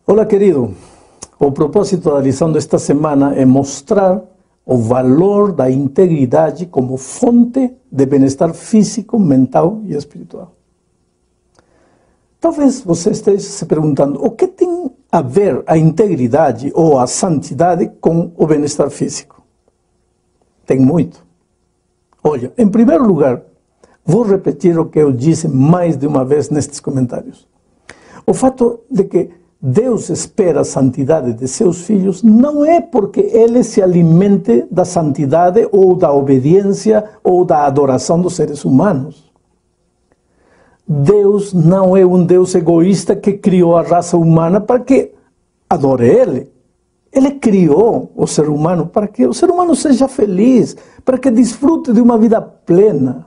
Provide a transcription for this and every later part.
Olá, querido. O propósito da lição desta semana é mostrar o valor da integridade como fonte de bem-estar físico, mental e espiritual. Talvez você esteja se perguntando o que tem a ver a integridade ou a santidade com o bem-estar físico. Tem muito. Olha, em primeiro lugar, vou repetir o que eu disse mais de uma vez nestes comentários. O fato de que Deus espera a santidade de seus filhos não é porque Ele se alimente da santidade ou da obediência ou da adoração dos seres humanos. Deus não é um Deus egoísta que criou a raça humana para que adore Ele. Ele criou o ser humano para que o ser humano seja feliz, para que desfrute de uma vida plena.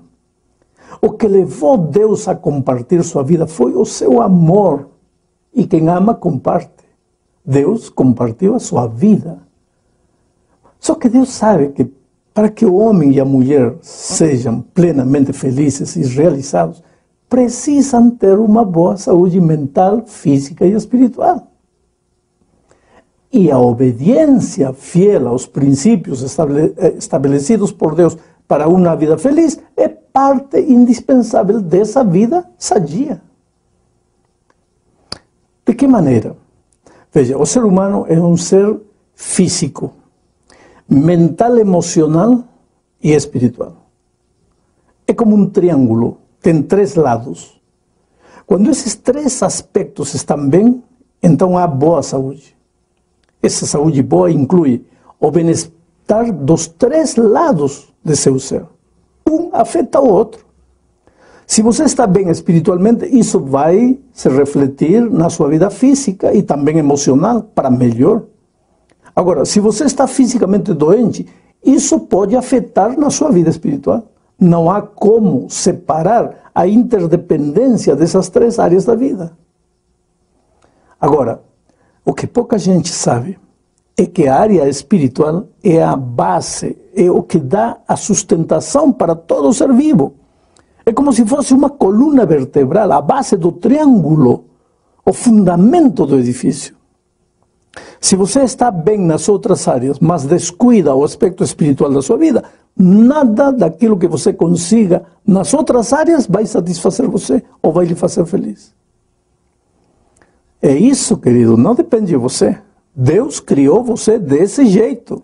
O que levou Deus a compartilhar sua vida foi o seu amor. E quem ama, comparte. Deus compartilhou a sua vida. Só que Deus sabe que para que o homem e a mulher sejam plenamente felizes e realizados, precisam ter uma boa saúde mental, física e espiritual. E a obediência fiel aos princípios estabelecidos por Deus para uma vida feliz é parte indispensável dessa vida sadia. De que maneira? Veja, o ser humano é um ser físico, mental, emocional e espiritual. É como um triângulo, tem três lados. Quando esses três aspectos estão bem, então há boa saúde. Essa saúde boa inclui o bem-estar dos três lados de seu ser. Um afeta o outro. Se você está bem espiritualmente, isso vai se refletir na sua vida física e também emocional, para melhor. Agora, se você está fisicamente doente, isso pode afetar na sua vida espiritual. Não há como separar a interdependência dessas três áreas da vida. Agora, o que pouca gente sabe é que a área espiritual é a base, é o que dá a sustentação para todo ser vivo. É como se fosse uma coluna vertebral, a base do triângulo, o fundamento do edifício. Se você está bem nas outras áreas, mas descuida o aspecto espiritual da sua vida, nada daquilo que você consiga nas outras áreas vai satisfazer você ou vai lhe fazer feliz. É isso, querido, não depende de você. Deus criou você desse jeito.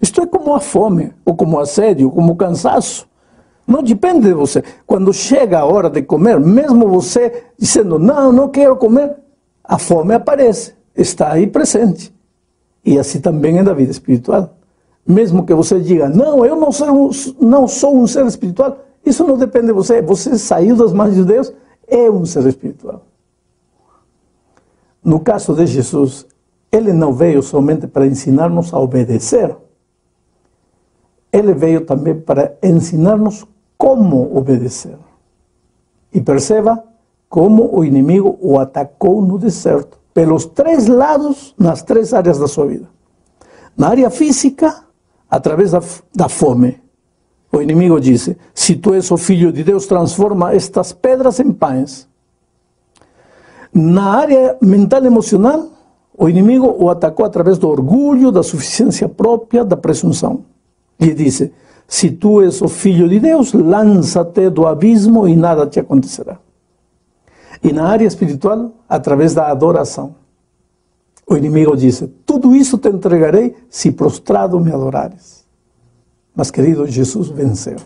Isto é como a fome, ou como o assédio, como o cansaço. Não depende de você. Quando chega a hora de comer, mesmo você dizendo, não quero comer, a fome aparece, está aí presente. E assim também é da vida espiritual. Mesmo que você diga, eu não sou um ser espiritual, isso não depende de você. Você saiu das mãos de Deus, é um ser espiritual. No caso de Jesus, Ele não veio somente para ensinar-nos a obedecer. Ele veio também para ensinar-nos como obedecer. E perceba como o inimigo o atacou no deserto, pelos três lados, nas três áreas da sua vida. Na área física, através da fome. O inimigo disse, se tu és o Filho de Deus, transforma estas pedras em pães. Na área mental e emocional, o inimigo o atacou através do orgulho, da suficiência própria, da presunção. Lhe disse, se tu és o Filho de Deus, lança-te do abismo e nada te acontecerá. E na área espiritual, através da adoração. O inimigo disse, tudo isso te entregarei se prostrado me adorares. Mas, querido, Jesus venceu.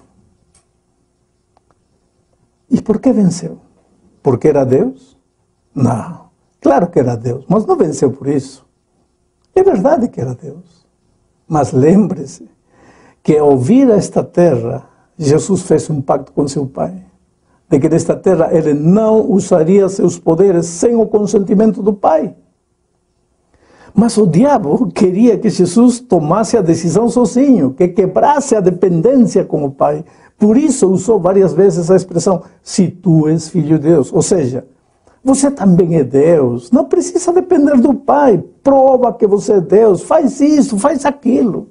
E por que venceu? Porque era Deus? Não. Claro que era Deus, mas não venceu por isso. É verdade que era Deus. Mas lembre-se, que ao vir a esta terra, Jesus fez um pacto com seu Pai, de que nesta terra Ele não usaria seus poderes sem o consentimento do Pai. Mas o diabo queria que Jesus tomasse a decisão sozinho, que quebrasse a dependência com o Pai. Por isso usou várias vezes a expressão, se tu és Filho de Deus. Ou seja, você também é Deus, não precisa depender do Pai, prova que você é Deus, faz isso, faz aquilo.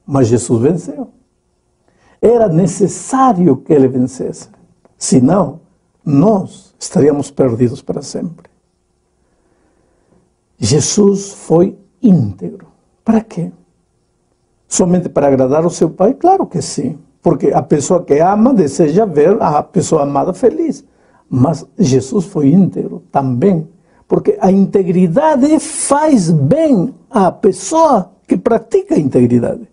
Mas Jesus venceu. Era necessário que Ele vencesse. Senão, nós estaríamos perdidos para sempre. Jesus foi íntegro. Para quê? Somente para agradar ao seu Pai? Claro que sim. Porque a pessoa que ama deseja ver a pessoa amada feliz. Mas Jesus foi íntegro também. Porque a integridade faz bem à pessoa que pratica a integridade.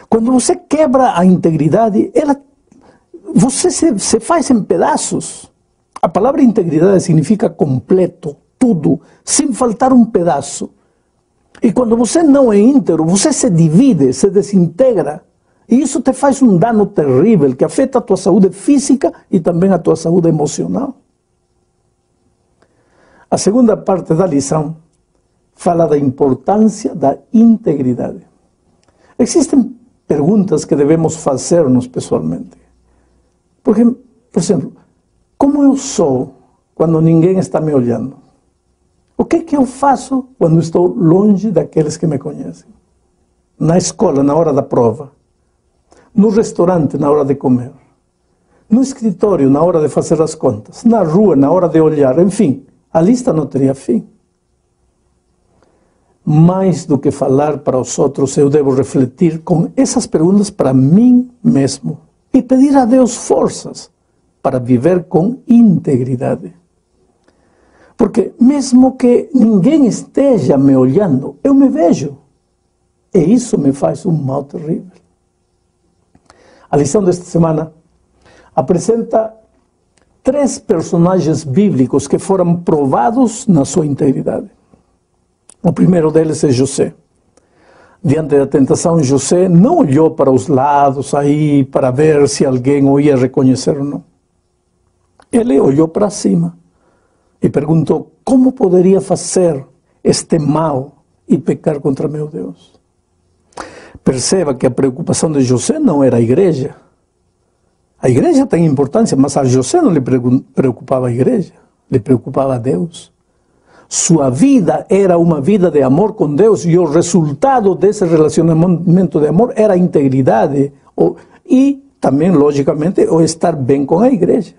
Quando você quebra a integridade, você se faz em pedaços. A palavra integridade significa completo, tudo, sem faltar um pedaço. E quando você não é íntegro, você se divide, se desintegra. E isso te faz um dano terrível, que afeta a tua saúde física e também a tua saúde emocional. A segunda parte da lição fala da importância da integridade. Existem perguntas que devemos fazer-nos pessoalmente. Porque, por exemplo, como eu sou quando ninguém está me olhando? O que eu faço quando estou longe daqueles que me conhecem? Na escola, na hora da prova. No restaurante, na hora de comer. No escritório, na hora de fazer as contas. Na rua, na hora de olhar. Enfim, a lista não teria fim. Mais do que falar para os outros, eu devo refletir com essas perguntas para mim mesmo. E pedir a Deus forças para viver com integridade. Porque mesmo que ninguém esteja me olhando, eu me vejo. E isso me faz um mal terrível. A lição desta semana apresenta 3 personagens bíblicos que foram provados na sua integridade. O primeiro deles é José. Diante da tentação, José não olhou para os lados aí para ver se alguém o ia reconhecer ou não. Ele olhou para cima e perguntou: como poderia fazer este mal e pecar contra meu Deus? Perceba que a preocupação de José não era a igreja. A igreja tem importância, mas a José não lhe preocupava a igreja, lhe preocupava a Deus. Sua vida era uma vida de amor com Deus e o resultado desse relacionamento de amor era a integridade e também, logicamente, o estar bem com a igreja.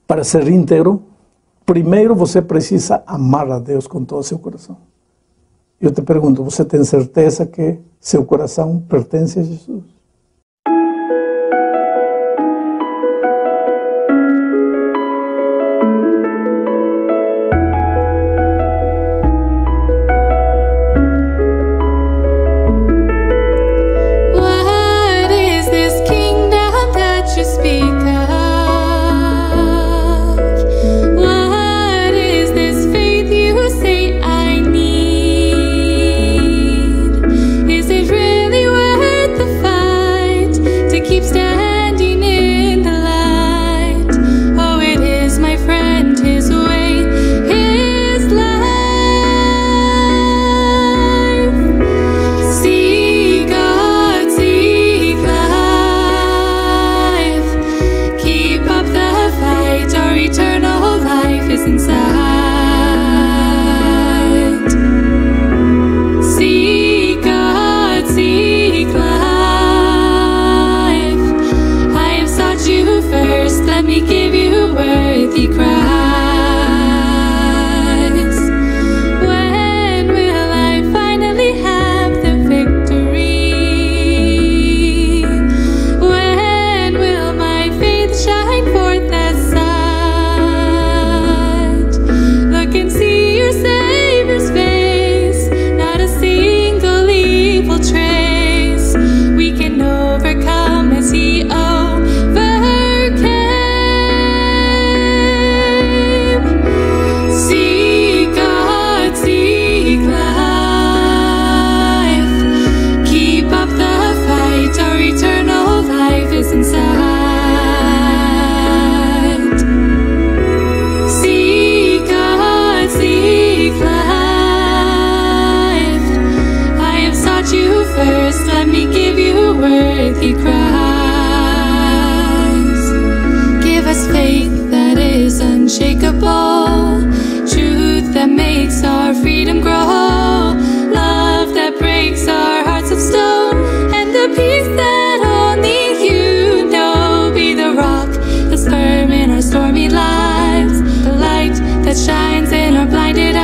Para ser íntegro, primeiro você precisa amar a Deus com todo o seu coração. Eu te pergunto, você tem certeza que seu coração pertence a Jesus? That shines in our blinded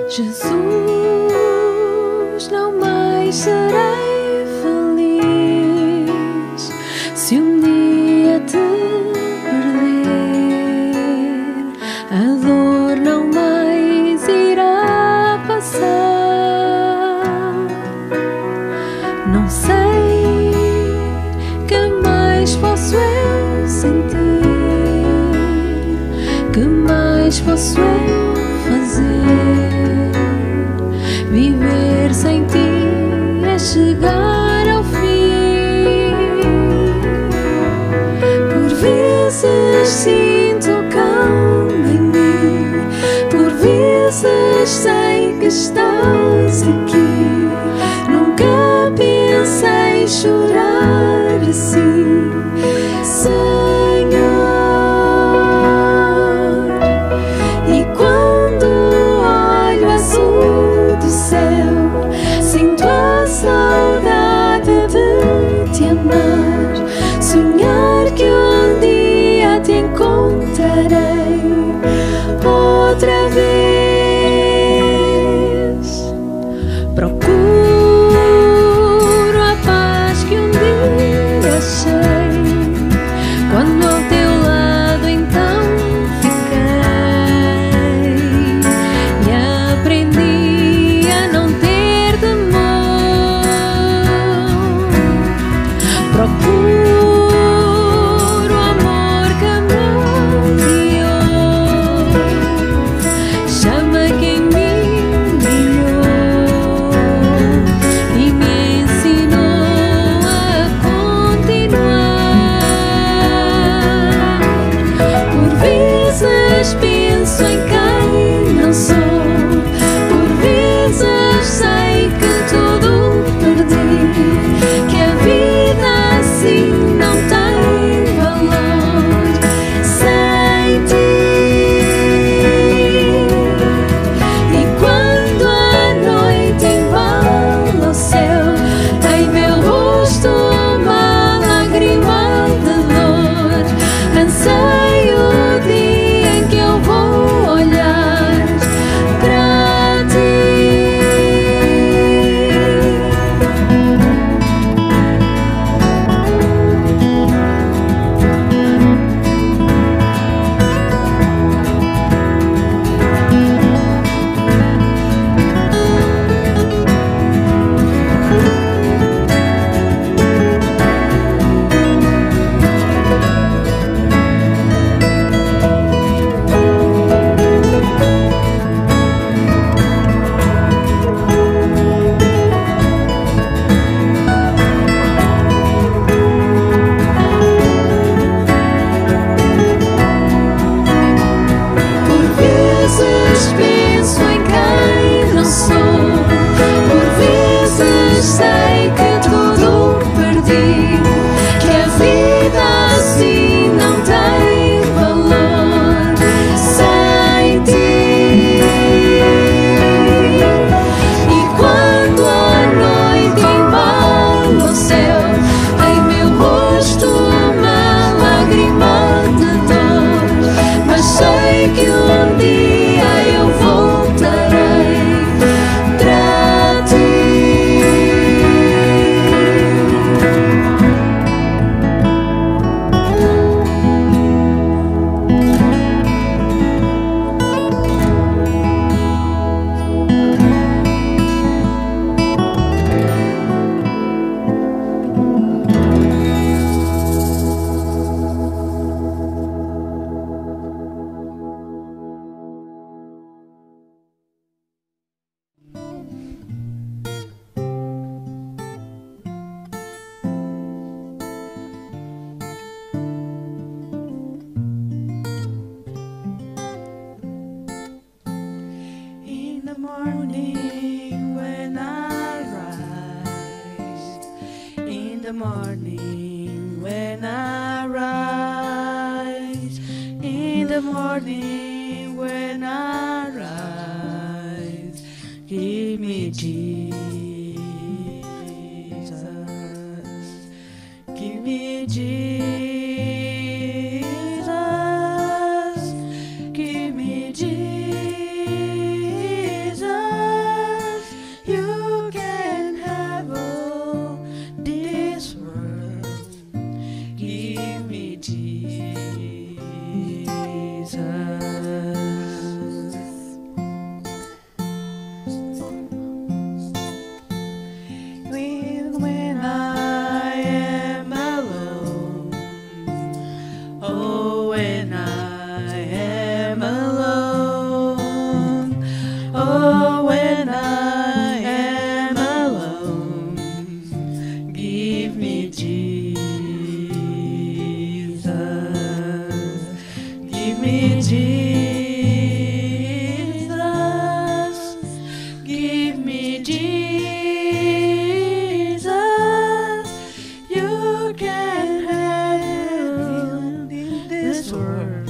Jesus, não mais serei feliz se um dia te perder. A dor não mais irá passar. Não sei que mais posso eu sentir, que mais posso eu fazer. Viver sem ti é chegar ao fim. Por vezes sinto calma em mim, por vezes sei que estás aqui. Nunca pensei chorar assim, Senhor. E quando olho azul do céu, sinto a saudade de te amar. Sonhar que um dia te encontrarei outra vez. the morning when I rise, in the morning when I rise, give me Jesus, give me Jesus, give me Jesus, you can have all this world, give me Jesus. When I am alone, oh, when I am alone, oh, when I am alone, give me Jesus, give me Jesus, give me Jesus, you can have this world,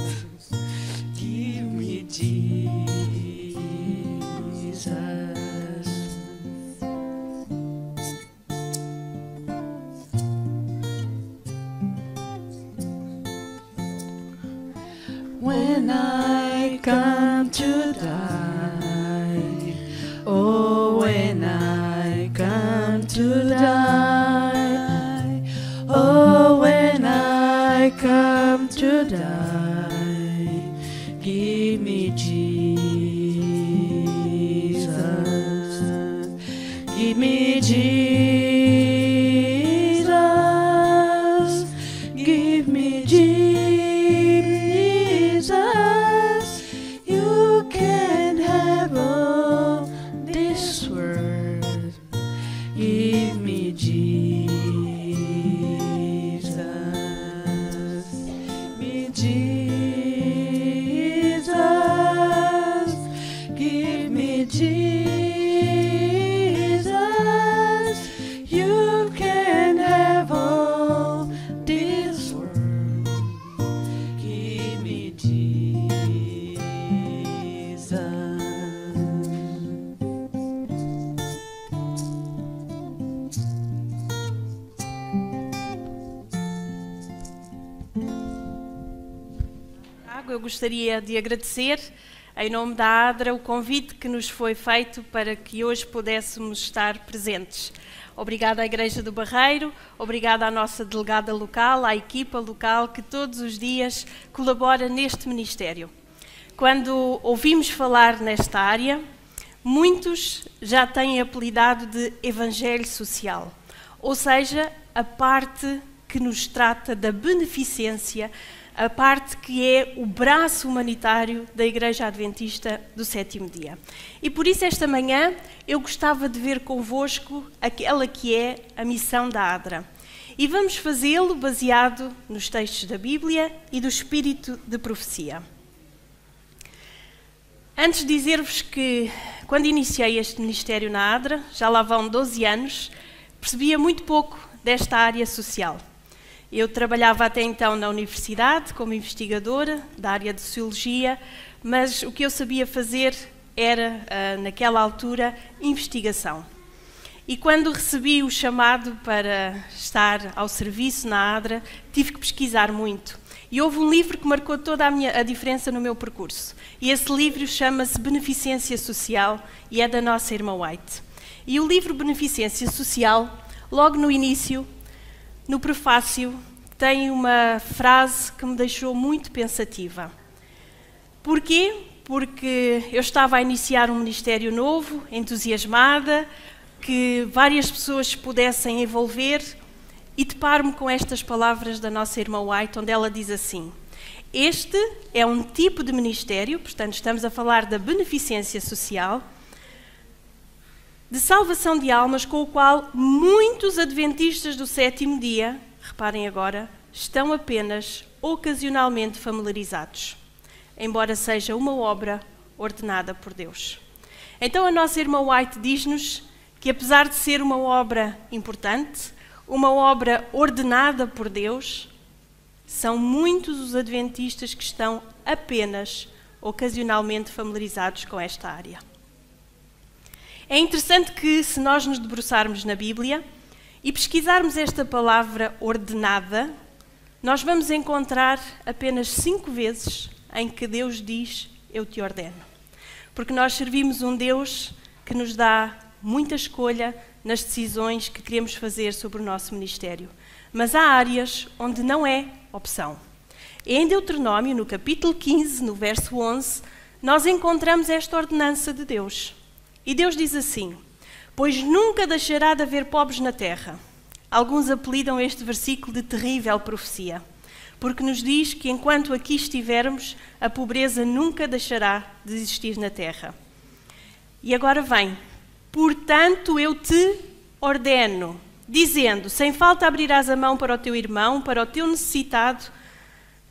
give me Jesus. When I come to die, oh, when I come to die, oh, when I come to die, give me Jesus, give me Jesus, give me Jesus, you can have all this world, give me Jesus, me Jesus, give me Jesus, you can have all this world, give me Jesus. Eu gostaria de agradecer, em nome da ADRA, o convite que nos foi feito para que hoje pudéssemos estar presentes. Obrigada à Igreja do Barreiro, obrigada à nossa delegada local, à equipa local que todos os dias colabora neste ministério. Quando ouvimos falar nesta área, muitos já têm apelidado de Evangelho Social, ou seja, a parte que nos trata da beneficência, a parte que é o braço humanitário da Igreja Adventista do Sétimo Dia. E por isso esta manhã eu gostava de ver convosco aquela que é a missão da ADRA. E vamos fazê-lo baseado nos textos da Bíblia e do Espírito de Profecia. Antes de dizer-vos que, quando iniciei este ministério na ADRA, já lá vão 12 anos, percebia muito pouco desta área social. Eu trabalhava até então na universidade como investigadora da área de Sociologia, mas o que eu sabia fazer era, naquela altura, investigação. E quando recebi o chamado para estar ao serviço na ADRA, tive que pesquisar muito. E houve um livro que marcou toda a diferença no meu percurso. E esse livro chama-se Beneficência Social e é da nossa irmã White. E o livro Beneficência Social, logo no início, no prefácio, tem uma frase que me deixou muito pensativa. Porquê? Porque eu estava a iniciar um ministério novo, entusiasmada, que várias pessoas se pudessem envolver, e deparo-me com estas palavras da nossa irmã White, onde ela diz assim: este é um tipo de ministério, portanto estamos a falar da beneficência social, de salvação de almas, com o qual muitos adventistas do sétimo dia, reparem agora, estão apenas ocasionalmente familiarizados, embora seja uma obra ordenada por Deus. Então a nossa irmã White diz-nos que, apesar de ser uma obra importante, uma obra ordenada por Deus, são muitos os adventistas que estão apenas ocasionalmente familiarizados com esta área. É interessante que, se nós nos debruçarmos na Bíblia e pesquisarmos esta palavra ordenada, nós vamos encontrar apenas 5 vezes em que Deus diz: eu te ordeno. Porque nós servimos um Deus que nos dá muita escolha nas decisões que queremos fazer sobre o nosso ministério. Mas há áreas onde não é opção. Em Deuteronômio, no capítulo 15, no verso 11, nós encontramos esta ordenança de Deus. E Deus diz assim: pois nunca deixará de haver pobres na terra. Alguns apelidam este versículo de terrível profecia, porque nos diz que enquanto aqui estivermos, a pobreza nunca deixará de existir na terra. E agora vem: portanto eu te ordeno, dizendo, sem falta abrirás a mão para o teu irmão, para o teu necessitado,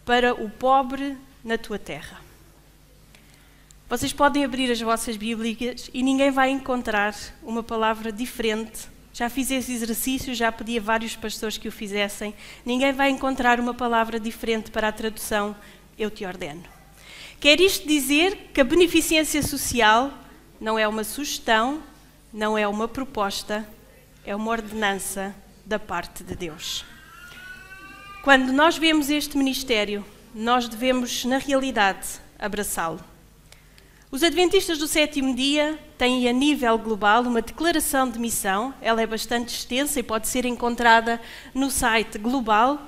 para o pobre na tua terra. Vocês podem abrir as vossas Bíblias e ninguém vai encontrar uma palavra diferente. Já fiz esse exercício, já pedi a vários pastores que o fizessem. Ninguém vai encontrar uma palavra diferente para a tradução eu te ordeno. Quer isto dizer que a beneficência social não é uma sugestão, não é uma proposta, é uma ordenança da parte de Deus. Quando nós vemos este ministério, nós devemos, na realidade, abraçá-lo. Os adventistas do sétimo dia têm a nível global uma declaração de missão. Ela é bastante extensa e pode ser encontrada no site global,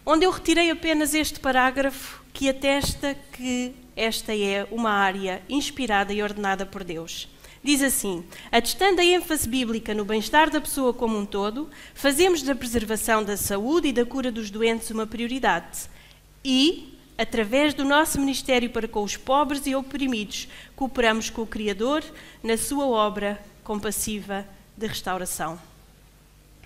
onde eu retirei apenas este parágrafo que atesta que esta é uma área inspirada e ordenada por Deus. Diz assim: atestando a ênfase bíblica no bem-estar da pessoa como um todo, fazemos da preservação da saúde e da cura dos doentes uma prioridade e, através do nosso ministério para com os pobres e oprimidos, cooperamos com o Criador na sua obra compassiva de restauração.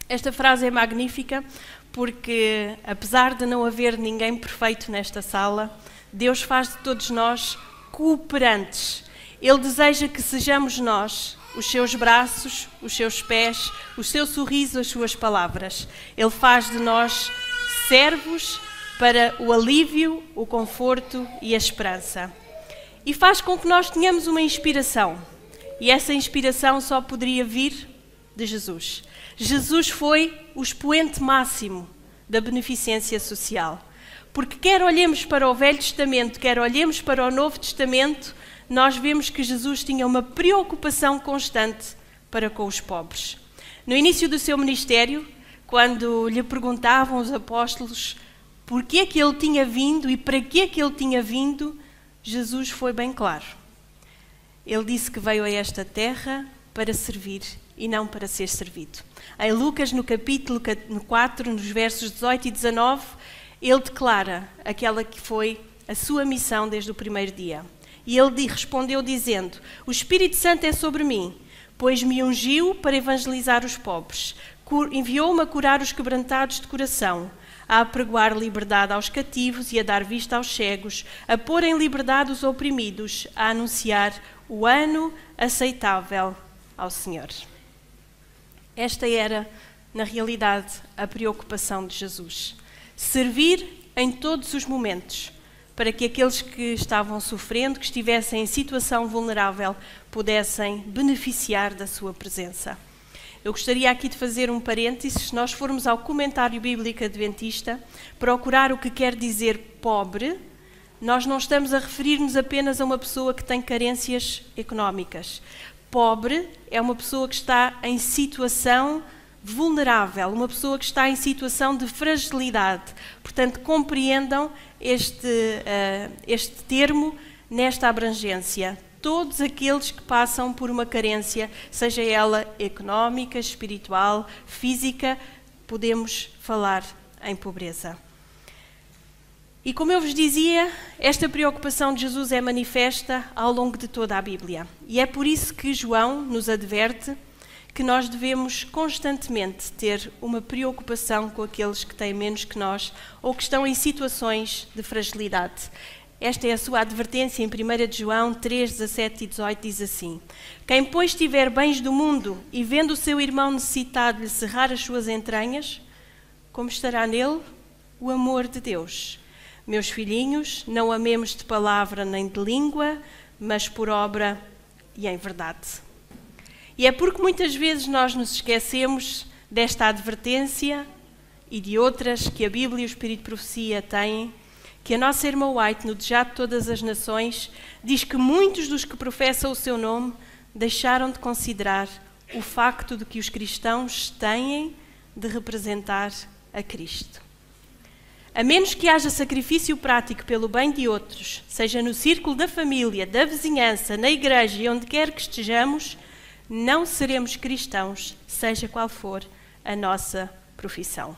Esta frase é magnífica porque, apesar de não haver ninguém perfeito nesta sala, Deus faz de todos nós cooperantes. Ele deseja que sejamos nós, os seus braços, os seus pés, o seu sorriso, as suas palavras. Ele faz de nós servos para o alívio, o conforto e a esperança. E faz com que nós tenhamos uma inspiração. E essa inspiração só poderia vir de Jesus. Jesus foi o expoente máximo da beneficência social. Porque quer olhemos para o Velho Testamento, quer olhemos para o Novo Testamento, nós vemos que Jesus tinha uma preocupação constante para com os pobres. No início do seu ministério, quando lhe perguntavam os apóstolos por que é que ele tinha vindo e para que é que ele tinha vindo, Jesus foi bem claro. Ele disse que veio a esta terra para servir e não para ser servido. Em Lucas, no capítulo 4, nos versos 18 e 19, ele declara aquela que foi a sua missão desde o primeiro dia. E ele respondeu dizendo: o Espírito Santo é sobre mim, pois me ungiu para evangelizar os pobres, enviou-me a curar os quebrantados de coração, a apregoar liberdade aos cativos e a dar vista aos cegos, a pôr em liberdade os oprimidos, a anunciar o ano aceitável ao Senhor. Esta era, na realidade, a preocupação de Jesus. Servir em todos os momentos, para que aqueles que estavam sofrendo, que estivessem em situação vulnerável, pudessem beneficiar da sua presença. Eu gostaria aqui de fazer um parênteses. Se nós formos ao comentário bíblico adventista, procurar o que quer dizer pobre, nós não estamos a referir-nos apenas a uma pessoa que tem carências económicas. Pobre é uma pessoa que está em situação vulnerável, uma pessoa que está em situação de fragilidade. Portanto, compreendam este termo nesta abrangência. Todos aqueles que passam por uma carência, seja ela económica, espiritual, física, podemos falar em pobreza. E como eu vos dizia, esta preocupação de Jesus é manifesta ao longo de toda a Bíblia. E é por isso que João nos adverte que nós devemos constantemente ter uma preocupação com aqueles que têm menos que nós ou que estão em situações de fragilidade. Esta é a sua advertência em 1 de João 3, 17 e 18, diz assim: Quem, pois, tiver bens do mundo e vendo o seu irmão necessitado lhe cerrar as suas entranhas, como estará nele o amor de Deus? Meus filhinhos, não amemos de palavra nem de língua, mas por obra e em verdade. E é porque muitas vezes nós nos esquecemos desta advertência e de outras que a Bíblia e o Espírito de Profecia têm, que a nossa irmã White, no Dejado de Todas as Nações, diz que muitos dos que professam o seu nome deixaram de considerar o facto de que os cristãos têm de representar a Cristo. A menos que haja sacrifício prático pelo bem de outros, seja no círculo da família, da vizinhança, na igreja e onde quer que estejamos, não seremos cristãos, seja qual for a nossa profissão.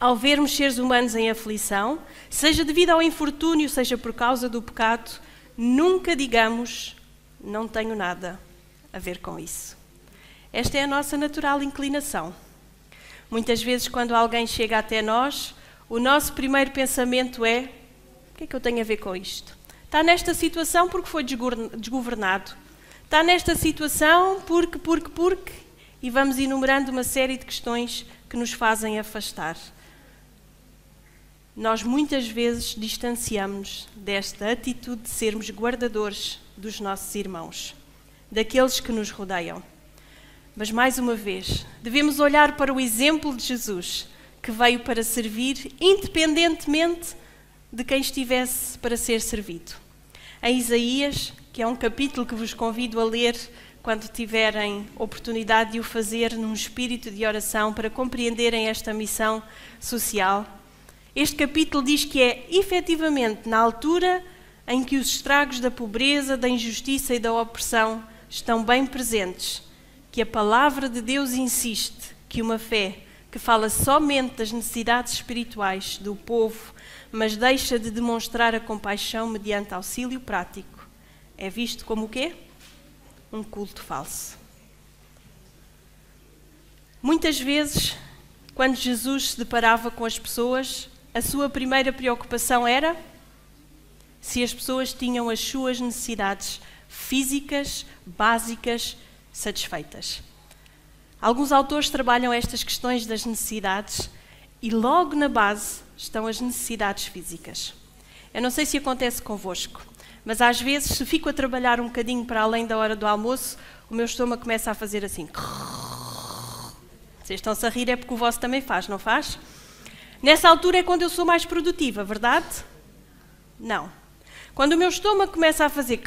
Ao vermos seres humanos em aflição, seja devido ao infortúnio, seja por causa do pecado, nunca digamos, não tenho nada a ver com isso. Esta é a nossa natural inclinação. Muitas vezes, quando alguém chega até nós, o nosso primeiro pensamento é: o que é que eu tenho a ver com isto? Está nesta situação porque foi desgovernado. Está nesta situação porque, e vamos enumerando uma série de questões que nos fazem afastar. Nós muitas vezes distanciamos-nos desta atitude de sermos guardadores dos nossos irmãos, daqueles que nos rodeiam. Mas, mais uma vez, devemos olhar para o exemplo de Jesus, que veio para servir independentemente de quem estivesse para ser servido. Em Isaías, que é um capítulo que vos convido a ler quando tiverem oportunidade de o fazer num espírito de oração para compreenderem esta missão social, este capítulo diz que é efetivamente na altura em que os estragos da pobreza, da injustiça e da opressão estão bem presentes, que a palavra de Deus insiste que uma fé que fala somente das necessidades espirituais do povo, mas deixa de demonstrar a compaixão mediante auxílio prático, é visto como o quê? Um culto falso. Muitas vezes, quando Jesus se deparava com as pessoas, a sua primeira preocupação era se as pessoas tinham as suas necessidades físicas, básicas, satisfeitas. Alguns autores trabalham estas questões das necessidades e logo na base estão as necessidades físicas. Eu não sei se acontece convosco, mas às vezes, se fico a trabalhar um bocadinho para além da hora do almoço, o meu estômago começa a fazer assim. Vocês estão-se a rir, é porque o vosso também faz, não faz? Nessa altura é quando eu sou mais produtiva, verdade? Não. Quando o meu estômago começa a fazer...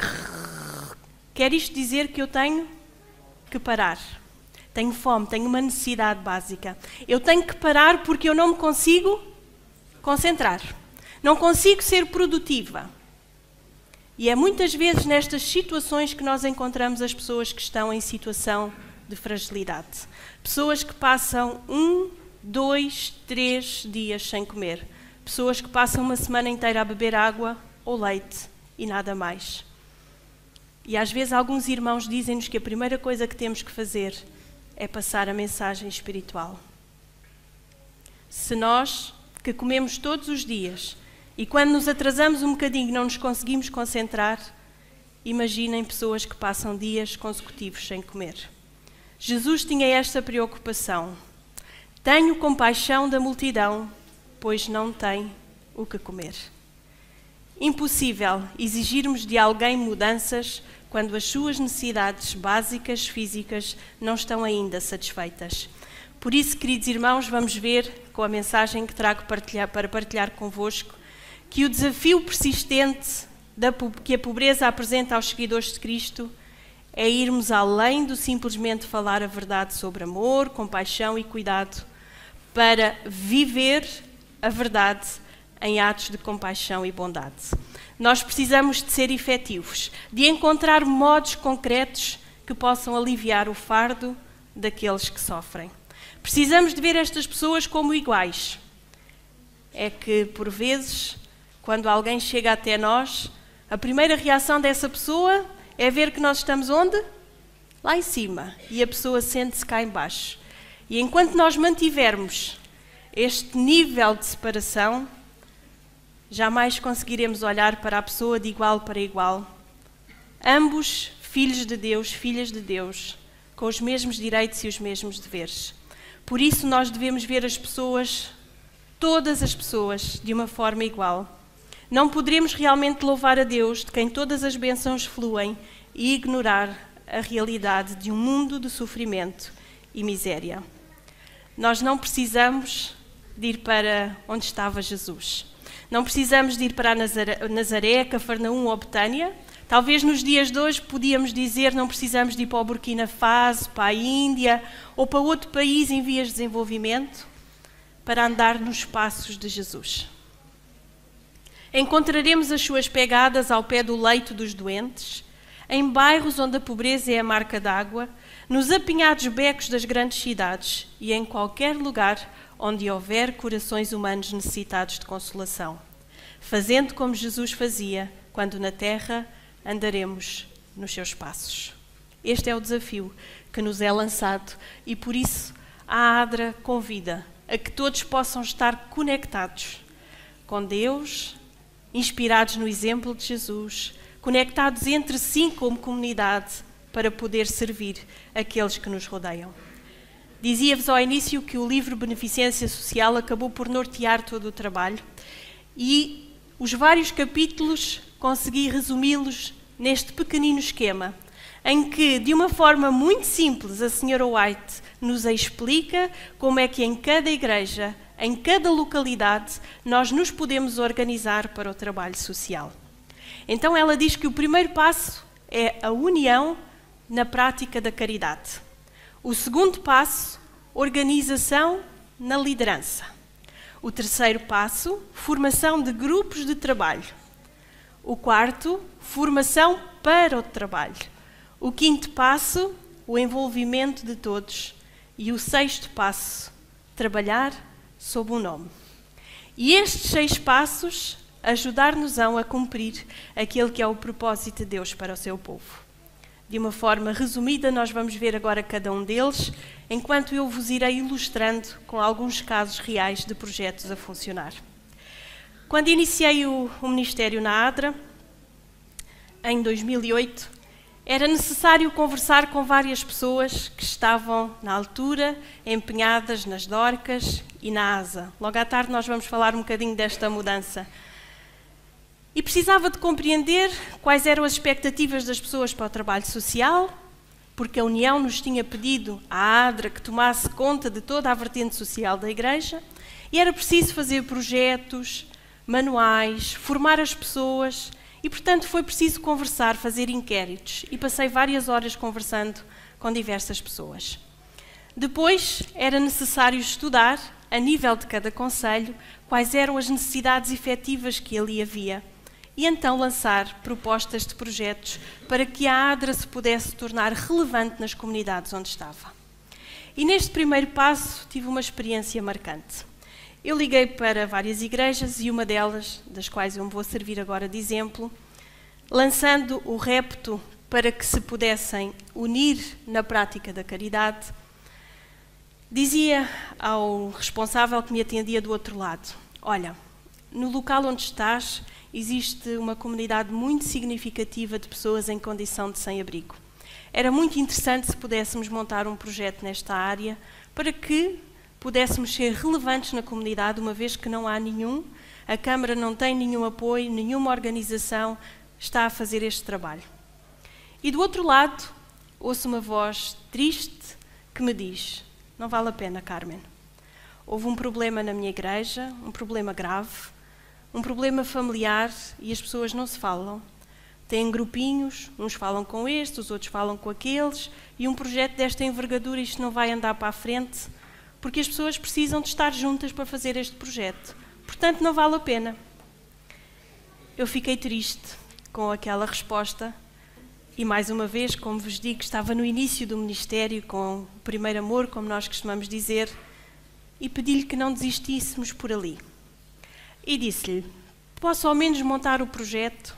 quer isto dizer que eu tenho que parar. Tenho fome, tenho uma necessidade básica. Eu tenho que parar porque eu não me consigo concentrar. Não consigo ser produtiva. E é muitas vezes nestas situações que nós encontramos as pessoas que estão em situação de fragilidade. Pessoas que passam 1, 2, 3 dias sem comer. Pessoas que passam uma semana inteira a beber água ou leite e nada mais. E às vezes alguns irmãos dizem-nos que a primeira coisa que temos que fazer é passar a mensagem espiritual. Se nós, que comemos todos os dias, e quando nos atrasamos um bocadinho não nos conseguimos concentrar, imaginem pessoas que passam dias consecutivos sem comer. Jesus tinha esta preocupação. Tenho compaixão da multidão, pois não tem o que comer. Impossível exigirmos de alguém mudanças quando as suas necessidades básicas físicas não estão ainda satisfeitas. Por isso, queridos irmãos, vamos ver, com a mensagem que trago para partilhar convosco, que o desafio persistente que a pobreza apresenta aos seguidores de Cristo é irmos além do simplesmente falar a verdade sobre amor, compaixão e cuidado, para viver a verdade em atos de compaixão e bondade. Nós precisamos de ser efetivos, de encontrar modos concretos que possam aliviar o fardo daqueles que sofrem. Precisamos de ver estas pessoas como iguais. É que, por vezes, quando alguém chega até nós, a primeira reação dessa pessoa é ver que nós estamos onde? Lá em cima. E a pessoa sente-se cá em baixo. E enquanto nós mantivermos este nível de separação, jamais conseguiremos olhar para a pessoa de igual para igual. Ambos filhos de Deus, filhas de Deus, com os mesmos direitos e os mesmos deveres. Por isso nós devemos ver as pessoas, todas as pessoas, de uma forma igual. Não poderemos realmente louvar a Deus, de quem todas as bênçãos fluem, e ignorar a realidade de um mundo de sofrimento e miséria. Nós não precisamos de ir para onde estava Jesus. Não precisamos de ir para Nazaré, Cafarnaum ou Betânia. Talvez nos dias de hoje podíamos dizer não precisamos de ir para o Burkina Faso, para a Índia ou para outro país em vias de desenvolvimento para andar nos passos de Jesus. Encontraremos as suas pegadas ao pé do leito dos doentes, em bairros onde a pobreza é a marca d'água, nos apinhados becos das grandes cidades e em qualquer lugar onde houver corações humanos necessitados de consolação, fazendo como Jesus fazia quando na terra andaremos nos seus passos. Este é o desafio que nos é lançado e por isso a ADRA convida a que todos possam estar conectados com Deus, inspirados no exemplo de Jesus, conectados entre si como comunidade para poder servir aqueles que nos rodeiam. Dizia-vos ao início que o livro Beneficência Social acabou por nortear todo o trabalho e os vários capítulos consegui resumi-los neste pequenino esquema, em que, de uma forma muito simples, a Sra. White nos explica como é que em cada igreja, em cada localidade, nós nos podemos organizar para o trabalho social. Então ela diz que o primeiro passo é a união na prática da caridade. O segundo passo, organização na liderança. O terceiro passo, formação de grupos de trabalho. O quarto, formação para o trabalho. O quinto passo, o envolvimento de todos. E o sexto passo, trabalhar sob um nome. E estes 6 passos ajudar-nos-ão a cumprir aquele que é o propósito de Deus para o seu povo. De uma forma resumida, nós vamos ver agora cada um deles, enquanto eu vos irei ilustrando com alguns casos reais de projetos a funcionar. Quando iniciei o ministério na ADRA, em 2008, era necessário conversar com várias pessoas que estavam, na altura, empenhadas nas Dorcas e na ASA. Logo à tarde nós vamos falar um bocadinho desta mudança. E precisava de compreender quais eram as expectativas das pessoas para o trabalho social, porque a União nos tinha pedido à ADRA que tomasse conta de toda a vertente social da Igreja, e era preciso fazer projetos, manuais, formar as pessoas, e portanto foi preciso conversar, fazer inquéritos, e passei várias horas conversando com diversas pessoas. Depois era necessário estudar, a nível de cada concelho, quais eram as necessidades efetivas que ali havia, e então lançar propostas de projetos para que a ADRA se pudesse tornar relevante nas comunidades onde estava. E neste primeiro passo tive uma experiência marcante. Eu liguei para várias igrejas e uma delas, das quais eu me vou servir agora de exemplo, lançando o repto para que se pudessem unir na prática da caridade, dizia ao responsável que me atendia do outro lado: olha, no local onde estás existe uma comunidade muito significativa de pessoas em condição de sem-abrigo. Era muito interessante se pudéssemos montar um projeto nesta área para que pudéssemos ser relevantes na comunidade, uma vez que não há nenhum, a Câmara não tem nenhum apoio, nenhuma organização está a fazer este trabalho. E do outro lado, ouço uma voz triste que me diz: não vale a pena, Carmen. Houve um problema na minha igreja, um problema grave, um problema familiar e as pessoas não se falam. Têm grupinhos, uns falam com estes, os outros falam com aqueles, e um projeto desta envergadura, isto não vai andar para a frente, porque as pessoas precisam de estar juntas para fazer este projeto. Portanto, não vale a pena. Eu fiquei triste com aquela resposta e, mais uma vez, como vos digo, estava no início do ministério, com o primeiro amor, como nós costumamos dizer, e pedi-lhe que não desistíssemos por ali. E disse-lhe: posso ao menos montar o projeto,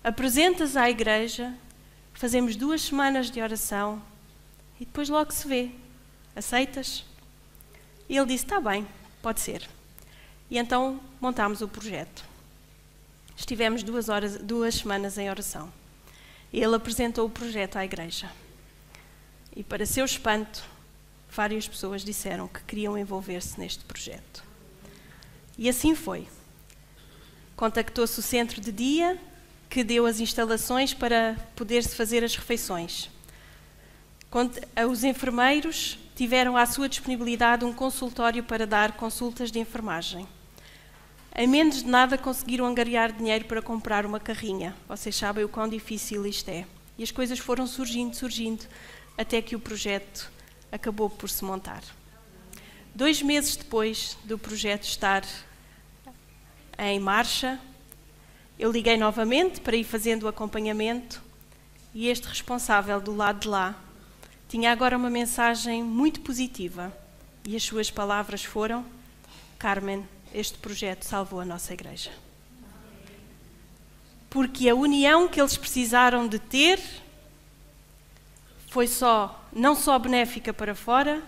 apresentas à igreja, fazemos 2 semanas de oração e depois logo se vê. Aceitas? E ele disse: está bem, pode ser. E então montámos o projeto. estivemos 2 semanas em oração. Ele apresentou o projeto à igreja. E, para seu espanto, várias pessoas disseram que queriam envolver-se neste projeto. E assim foi. Contactou-se o centro de dia, que deu as instalações para poder-se fazer as refeições. Os enfermeiros tiveram à sua disponibilidade um consultório para dar consultas de enfermagem. Em menos de nada conseguiram angariar dinheiro para comprar uma carrinha. Vocês sabem o quão difícil isto é. E as coisas foram surgindo, até que o projeto acabou por se montar. 2 meses depois do projeto estar em marcha, eu liguei novamente para ir fazendo o acompanhamento e este responsável do lado de lá tinha agora uma mensagem muito positiva e as suas palavras foram: Carmen, este projeto salvou a nossa igreja. Porque a união que eles precisaram de ter foi não só benéfica para fora,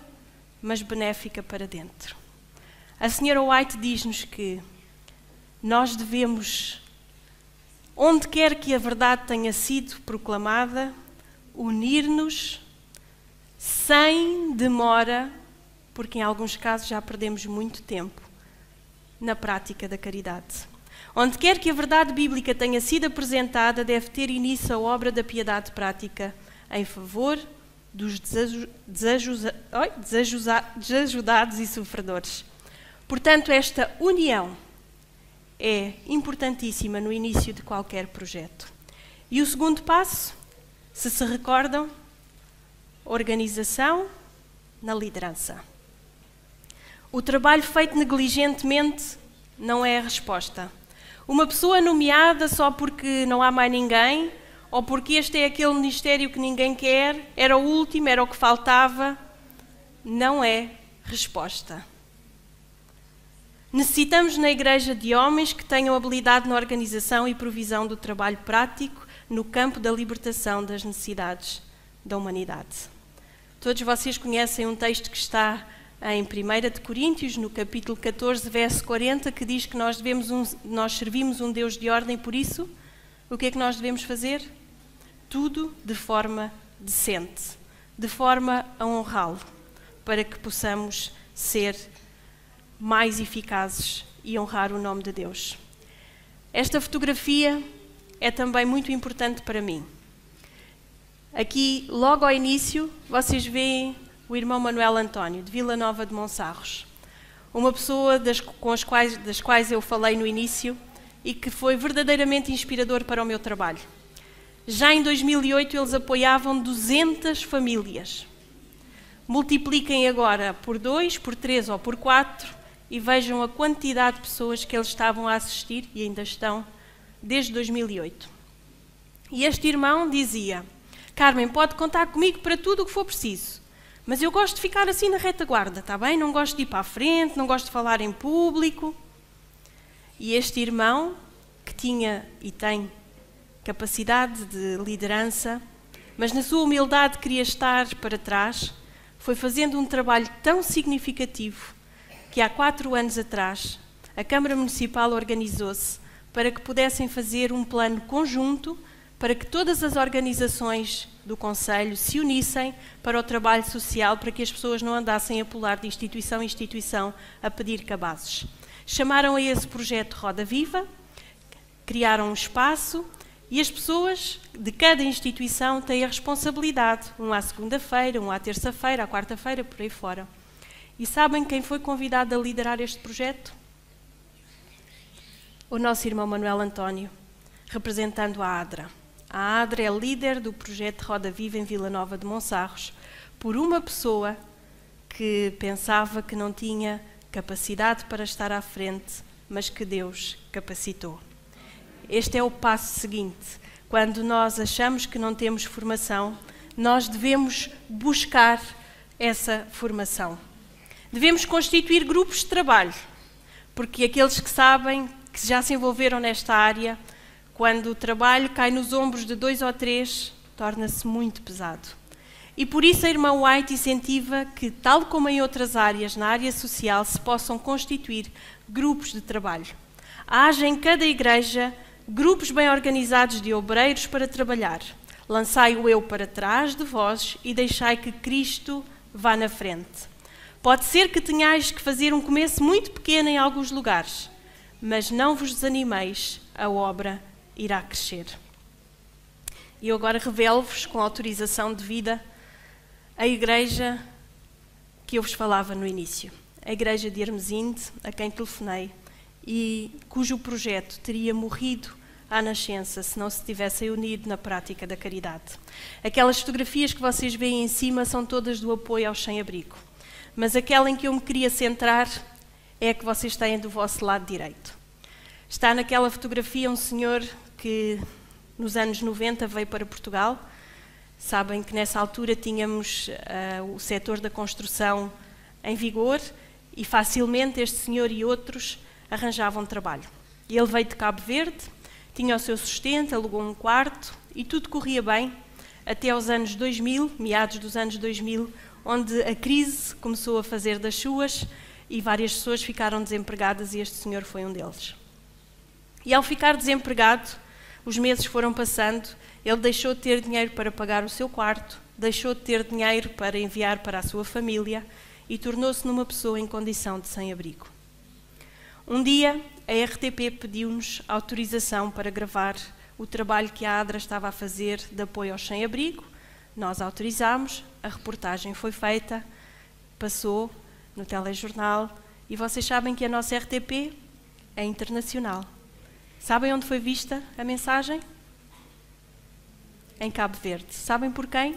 mas benéfica para dentro. A senhora White diz-nos que nós devemos, onde quer que a verdade tenha sido proclamada, unir-nos sem demora, porque em alguns casos já perdemos muito tempo na prática da caridade. Onde quer que a verdade bíblica tenha sido apresentada, deve ter início a obra da piedade prática em favor dos desajudados e sofredores. Portanto, esta união é importantíssima no início de qualquer projeto. E o segundo passo, se se recordam, organização na liderança. O trabalho feito negligentemente não é a resposta. Uma pessoa nomeada só porque não há mais ninguém, ou porque este é aquele ministério que ninguém quer, era o último, era o que faltava, não é resposta. Necessitamos na igreja de homens que tenham habilidade na organização e provisão do trabalho prático no campo da libertação das necessidades da humanidade. Todos vocês conhecem um texto que está em 1 de Coríntios, no capítulo 14, verso 40, que diz que nós servimos um Deus de ordem, por isso, o que é que nós devemos fazer? Tudo de forma decente, de forma a honrá-lo, para que possamos ser mais eficazes e honrar o nome de Deus. Esta fotografia é também muito importante para mim. Aqui, logo ao início, vocês veem o irmão Manuel António, de Vila Nova de Monsarros. Uma pessoa das quais eu falei no início e que foi verdadeiramente inspirador para o meu trabalho. Já em 2008, eles apoiavam 200 famílias. Multipliquem agora por 2, por 3 ou por 4 e vejam a quantidade de pessoas que eles estavam a assistir e ainda estão desde 2008. E este irmão dizia: Carmen, pode contar comigo para tudo o que for preciso, mas eu gosto de ficar assim na retaguarda, está bem? Não gosto de ir para a frente, não gosto de falar em público. E este irmão, que tinha e tem capacidade de liderança, mas na sua humildade queria estar para trás, foi fazendo um trabalho tão significativo que há 4 anos atrás a Câmara Municipal organizou-se para que pudessem fazer um plano conjunto para que todas as organizações do Conselho se unissem para o trabalho social, para que as pessoas não andassem a pular de instituição em instituição a pedir cabazes. Chamaram a esse projeto Roda Viva, criaram um espaço e as pessoas de cada instituição têm a responsabilidade, um à segunda-feira, um à terça-feira, à quarta-feira, por aí fora. E sabem quem foi convidado a liderar este projeto? O nosso irmão Manuel António, representando a ADRA. A ADRA é líder do projeto Roda Viva em Vila Nova de Monsarros, por uma pessoa que pensava que não tinha capacidade para estar à frente, mas que Deus capacitou. Este é o passo seguinte. Quando nós achamos que não temos formação, nós devemos buscar essa formação. Devemos constituir grupos de trabalho, porque aqueles que sabem, que já se envolveram nesta área, quando o trabalho cai nos ombros de 2 ou 3, torna-se muito pesado. E por isso a irmã White incentiva que, tal como em outras áreas, na área social, se possam constituir grupos de trabalho. Haja em cada igreja grupos bem organizados de obreiros para trabalhar. Lançai o eu para trás de vós e deixai que Cristo vá na frente. Pode ser que tenhais que fazer um começo muito pequeno em alguns lugares, mas não vos desanimeis, a obra irá crescer. E eu agora revelo-vos, com autorização devida, a igreja que eu vos falava no início. A igreja de Hermesinde, a quem telefonei, e cujo projeto teria morrido à nascença se não se tivessem unido na prática da caridade. Aquelas fotografias que vocês veem em cima são todas do apoio aos sem-abrigo. Mas aquela em que eu me queria centrar é a que vocês têm do vosso lado direito. Está naquela fotografia um senhor que nos anos 90 veio para Portugal. Sabem que nessa altura tínhamos o setor da construção em vigor e facilmente este senhor e outros arranjavam trabalho. E ele veio de Cabo Verde, tinha o seu sustento, alugou um quarto e tudo corria bem até aos anos 2000, meados dos anos 2000, onde a crise começou a fazer das suas e várias pessoas ficaram desempregadas e este senhor foi um deles. E ao ficar desempregado, os meses foram passando, ele deixou de ter dinheiro para pagar o seu quarto, deixou de ter dinheiro para enviar para a sua família e tornou-se numa pessoa em condição de sem-abrigo. Um dia, a RTP pediu-nos autorização para gravar o trabalho que a ADRA estava a fazer de apoio aos sem-abrigo. Nós autorizámos, a reportagem foi feita, passou no telejornal e vocês sabem que a nossa RTP é internacional. Sabem onde foi vista a mensagem? Em Cabo Verde. Sabem por quem?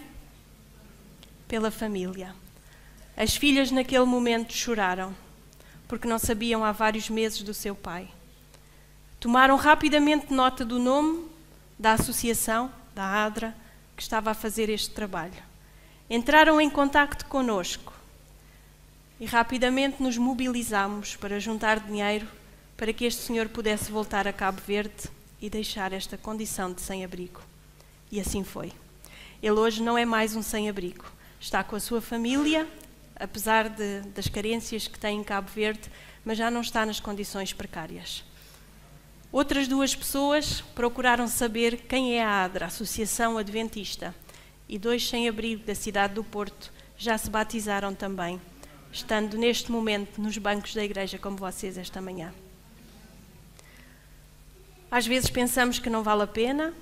Pela família. As filhas naquele momento choraram, porque não sabiam há vários meses do seu pai. Tomaram rapidamente nota do nome da associação, da ADRA, que estava a fazer este trabalho. Entraram em contacto connosco e rapidamente nos mobilizámos para juntar dinheiro para que este senhor pudesse voltar a Cabo Verde e deixar esta condição de sem-abrigo. E assim foi. Ele hoje não é mais um sem-abrigo. Está com a sua família, apesar das carências que tem em Cabo Verde, mas já não está nas condições precárias. Outras duas pessoas procuraram saber quem é a ADRA, a Associação Adventista, e 2 sem-abrigo da cidade do Porto já se batizaram também, estando neste momento nos bancos da igreja como vocês esta manhã. Às vezes pensamos que não vale a pena.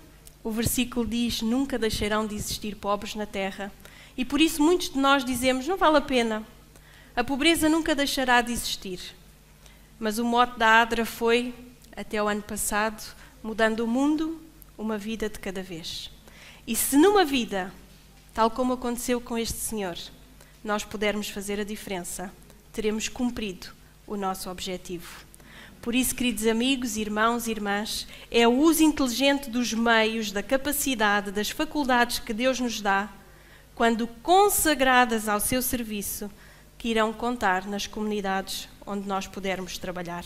O versículo diz: nunca deixarão de existir pobres na terra. E por isso muitos de nós dizemos: não vale a pena. A pobreza nunca deixará de existir. Mas o mote da ADRA foi, até o ano passado, mudando o mundo, uma vida de cada vez. E se numa vida, tal como aconteceu com este senhor, nós pudermos fazer a diferença, teremos cumprido o nosso objetivo. Por isso, queridos amigos, irmãos e irmãs, é o uso inteligente dos meios, da capacidade, das faculdades que Deus nos dá, quando consagradas ao seu serviço, que irão contar nas comunidades onde nós pudermos trabalhar.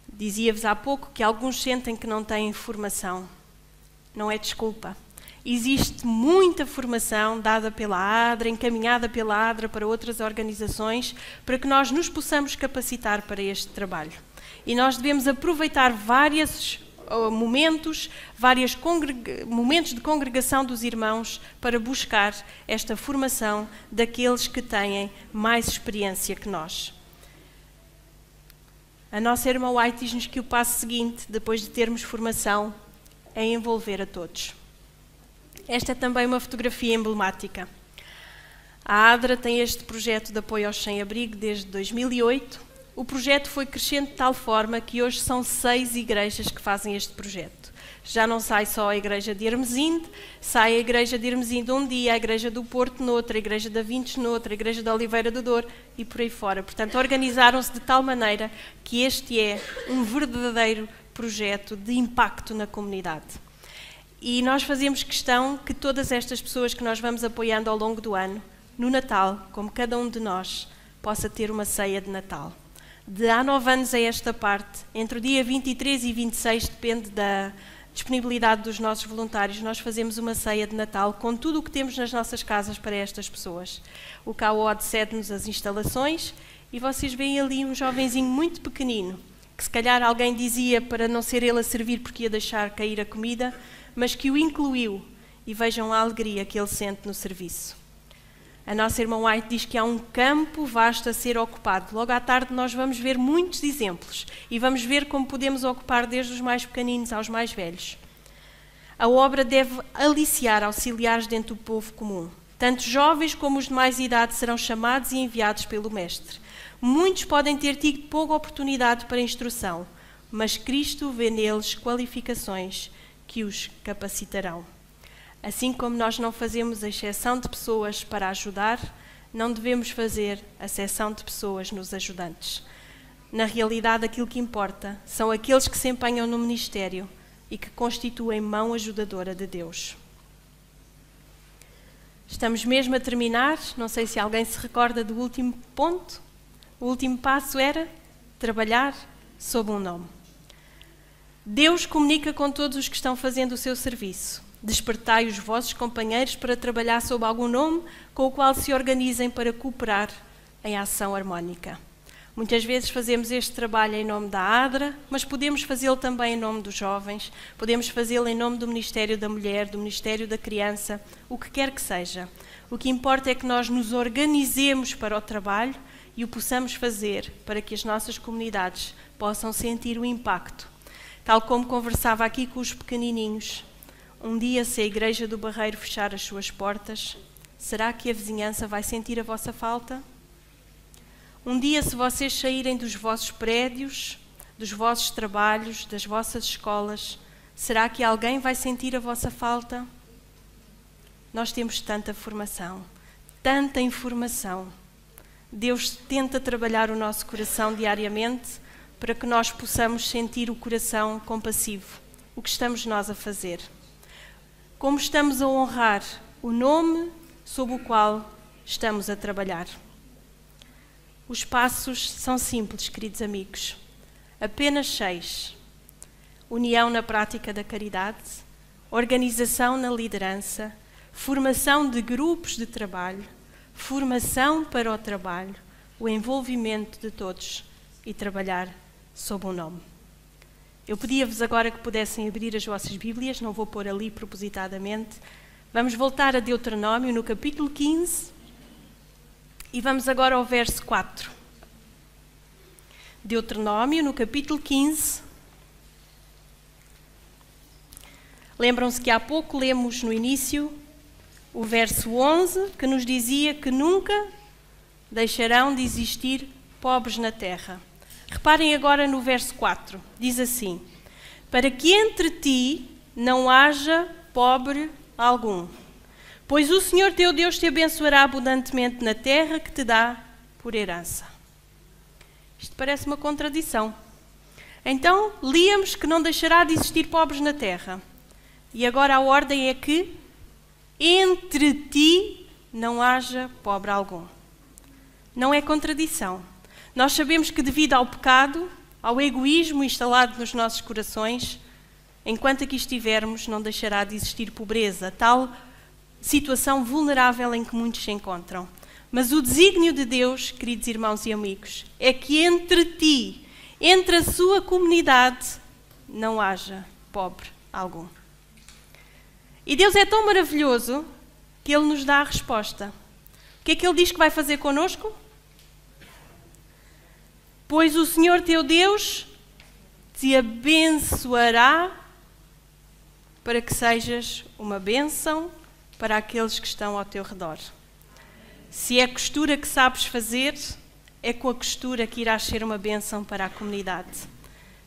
Dizia-vos há pouco que alguns sentem que não têm formação. Não é desculpa. Existe muita formação dada pela ADRA, encaminhada pela ADRA para outras organizações, para que nós nos possamos capacitar para este trabalho. E nós devemos aproveitar vários momentos de congregação dos irmãos para buscar esta formação daqueles que têm mais experiência que nós. A nossa irmã White diz-nos que o passo seguinte, depois de termos formação, é envolver a todos. Esta é também uma fotografia emblemática. A ADRA tem este projeto de apoio aos sem-abrigo desde 2008. O projeto foi crescendo de tal forma que hoje são 6 igrejas que fazem este projeto. Já não sai só a igreja de Hermesinde, sai a igreja de Hermesinde um dia, a igreja do Porto noutra, a igreja da Vintes noutra, a igreja da Oliveira do Douro e por aí fora. Portanto, organizaram-se de tal maneira que este é um verdadeiro projeto de impacto na comunidade. E nós fazemos questão que todas estas pessoas que nós vamos apoiando ao longo do ano, no Natal, como cada um de nós, possa ter uma ceia de Natal. De há 9 anos a esta parte, entre o dia 23 e 26, depende da disponibilidade dos nossos voluntários, nós fazemos uma ceia de Natal com tudo o que temos nas nossas casas para estas pessoas. O CAOD cede-nos as instalações e vocês veem ali um jovenzinho muito pequenino que se calhar alguém dizia para não ser ele a servir porque ia deixar cair a comida, mas que o incluiu, e vejam a alegria que ele sente no serviço. A nossa irmã White diz que há um campo vasto a ser ocupado. Logo à tarde nós vamos ver muitos exemplos e vamos ver como podemos ocupar desde os mais pequeninos aos mais velhos. A obra deve aliciar auxiliares dentro do povo comum. Tanto jovens como os de mais idade serão chamados e enviados pelo Mestre. Muitos podem ter tido pouca oportunidade para instrução, mas Cristo vê neles qualificações que os capacitarão. Assim como nós não fazemos exceção de pessoas para ajudar, não devemos fazer exceção de pessoas nos ajudantes. Na realidade, aquilo que importa são aqueles que se empenham no ministério e que constituem mão ajudadora de Deus. Estamos mesmo a terminar, não sei se alguém se recorda do último ponto. O último passo era trabalhar sob um nome. Deus comunica com todos os que estão fazendo o seu serviço. Despertai os vossos companheiros para trabalhar sob algum nome com o qual se organizem para cooperar em ação harmónica. Muitas vezes fazemos este trabalho em nome da ADRA, mas podemos fazê-lo também em nome dos jovens, podemos fazê-lo em nome do Ministério da Mulher, do Ministério da Criança, o que quer que seja. O que importa é que nós nos organizemos para o trabalho e o possamos fazer para que as nossas comunidades possam sentir o impacto. Tal como conversava aqui com os pequenininhos, um dia se a Igreja do Barreiro fechar as suas portas, será que a vizinhança vai sentir a vossa falta? Um dia, se vocês saírem dos vossos prédios, dos vossos trabalhos, das vossas escolas, será que alguém vai sentir a vossa falta? Nós temos tanta formação, tanta informação. Deus tenta trabalhar o nosso coração diariamente para que nós possamos sentir o coração compassivo. O que estamos nós a fazer? Como estamos a honrar o nome sob o qual estamos a trabalhar? Os passos são simples, queridos amigos. Apenas 6. União na prática da caridade, organização na liderança, formação de grupos de trabalho, formação para o trabalho, o envolvimento de todos e trabalhar sob um nome. Eu pedia-vos agora que pudessem abrir as vossas Bíblias, não vou pôr ali propositadamente. Vamos voltar a Deuteronômio no capítulo 15 e vamos agora ao verso 4. Deuteronômio no capítulo 15. Lembram-se que há pouco lemos no início o verso 11, que nos dizia que nunca deixarão de existir pobres na terra. Reparem agora no verso 4, diz assim: para que entre ti não haja pobre algum, pois o Senhor teu Deus te abençoará abundantemente na terra que te dá por herança. Isto parece uma contradição. Então, líamos que não deixará de existir pobres na terra. E agora a ordem é que entre ti não haja pobre algum. Não é contradição. Nós sabemos que devido ao pecado, ao egoísmo instalado nos nossos corações, enquanto aqui estivermos, não deixará de existir pobreza, tal situação vulnerável em que muitos se encontram. Mas o desígnio de Deus, queridos irmãos e amigos, é que entre ti, entre a sua comunidade, não haja pobre algum. E Deus é tão maravilhoso que Ele nos dá a resposta. O que é que Ele diz que vai fazer connosco? Pois o Senhor teu Deus te abençoará para que sejas uma bênção para aqueles que estão ao teu redor. Se é costura que sabes fazer, é com a costura que irás ser uma bênção para a comunidade.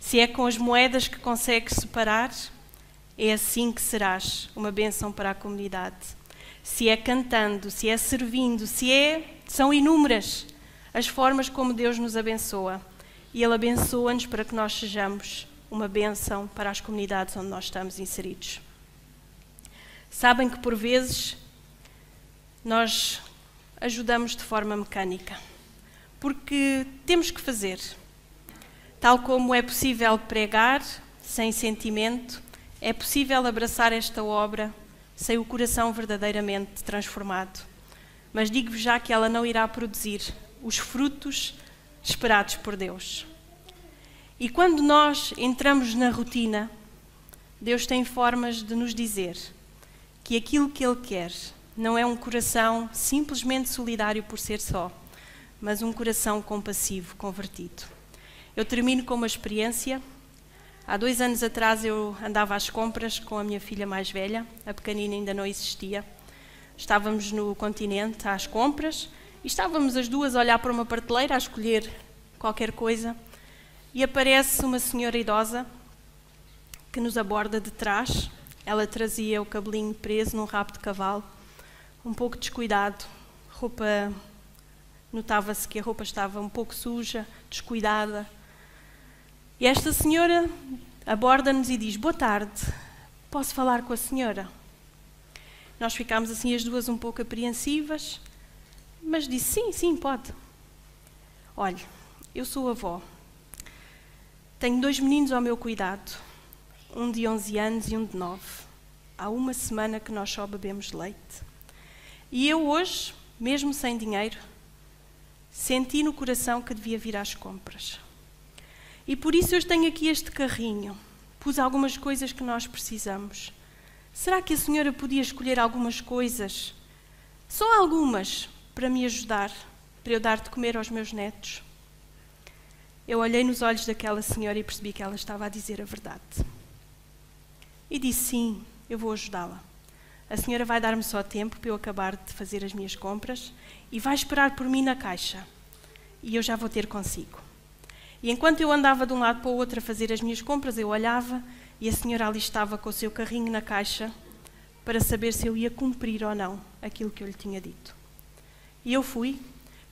Se é com as moedas que consegues separar, é assim que serás uma bênção para a comunidade. Se é cantando, se é servindo, são inúmeras as formas como Deus nos abençoa. E Ele abençoa-nos para que nós sejamos uma bênção para as comunidades onde nós estamos inseridos. Sabem que por vezes nós ajudamos de forma mecânica, porque temos que fazer. Tal como é possível pregar sem sentimento, é possível abraçar esta obra sem o coração verdadeiramente transformado. Mas digo-vos já que ela não irá produzir os frutos esperados por Deus. E quando nós entramos na rotina, Deus tem formas de nos dizer que aquilo que Ele quer não é um coração simplesmente solidário por ser só, mas um coração compassivo, convertido. Eu termino com uma experiência. Há 2 anos atrás eu andava às compras com a minha filha mais velha, a pequenina ainda não existia. Estávamos no continente às compras e estávamos as duas a olhar para uma prateleira, a escolher qualquer coisa, e aparece uma senhora idosa que nos aborda de trás. Ela trazia o cabelinho preso num rabo de cavalo, um pouco descuidado, notava-se que a roupa estava um pouco suja, descuidada. E esta senhora aborda-nos e diz: boa tarde, posso falar com a senhora? Nós ficámos assim as duas um pouco apreensivas, mas disse: sim, pode. Olha, eu sou avó, tenho 2 meninos ao meu cuidado, um de 11 anos e um de 9. Há 1 semana que nós só bebemos leite. E eu hoje, mesmo sem dinheiro, senti no coração que devia vir às compras. E por isso eu tenho aqui este carrinho. Pus algumas coisas que nós precisamos. Será que a senhora podia escolher algumas coisas, só algumas, para me ajudar, para eu dar de comer aos meus netos? Eu olhei nos olhos daquela senhora e percebi que ela estava a dizer a verdade. E disse: sim, eu vou ajudá-la. A senhora vai dar-me só tempo para eu acabar de fazer as minhas compras e vai esperar por mim na caixa. E eu já vou ter consigo. E enquanto eu andava de um lado para o outro a fazer as minhas compras, eu olhava e a senhora ali estava com o seu carrinho na caixa para saber se eu ia cumprir ou não aquilo que eu lhe tinha dito. E eu fui,